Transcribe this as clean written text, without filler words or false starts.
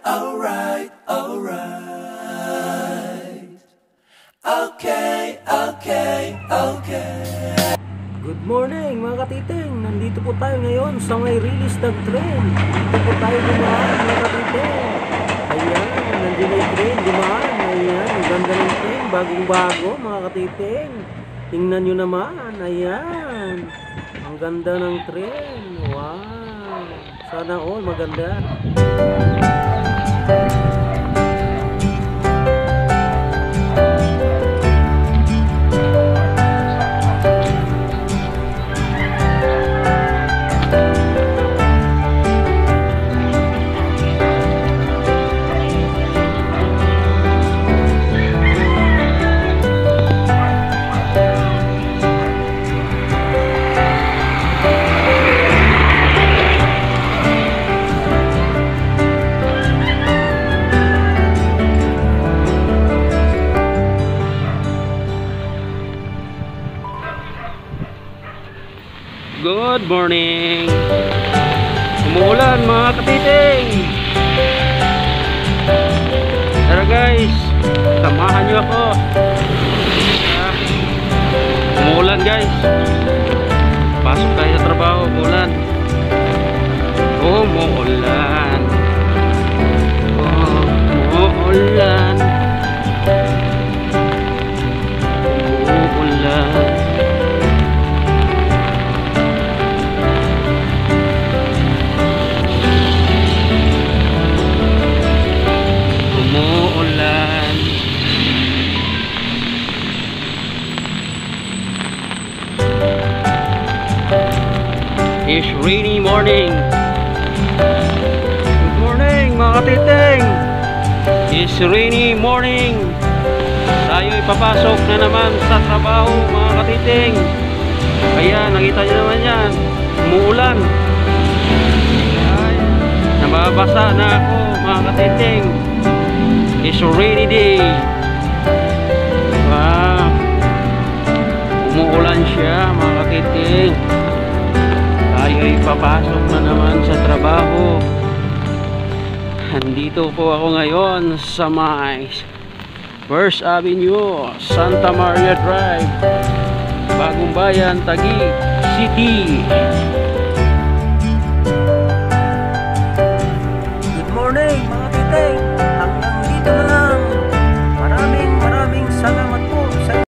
alright, alright, alright. Okay, okay, okay. Good morning mga katiting. Nandito po tayo ngayon sa may Relis ng train. Dito po tayo dumaan mga katiting. Ayan, nandiyan na yung train, dumaan. Ayan, ang ganda ng train, bagong bago mga katiting. Tingnan nyo naman, ayan. Ang ganda ng train. Wow, sana all maganda. Good morning. Umuulan mga katiting. Tara guys, samahan nyo ako. Umuulan guys. Pasok tayo sa trabaho. Umuulan. Umuulan. Umuulan. Umuulan. It's rainy morning. Good morning mga katiting. It's rainy morning. Tayo ipapasok na naman sa trabaho mga katiting. Ayan, nakita nyo naman yan. Umuulan. Ayan, nababasa na ako mga katiting. It's a rainy day. Wow, umuulan siya mga katiting. Tayo ay papasok na naman sa trabaho. Andito po ako ngayon sa may First Avenue, Santa Maria Drive, Bagong Bayan, Taguig City.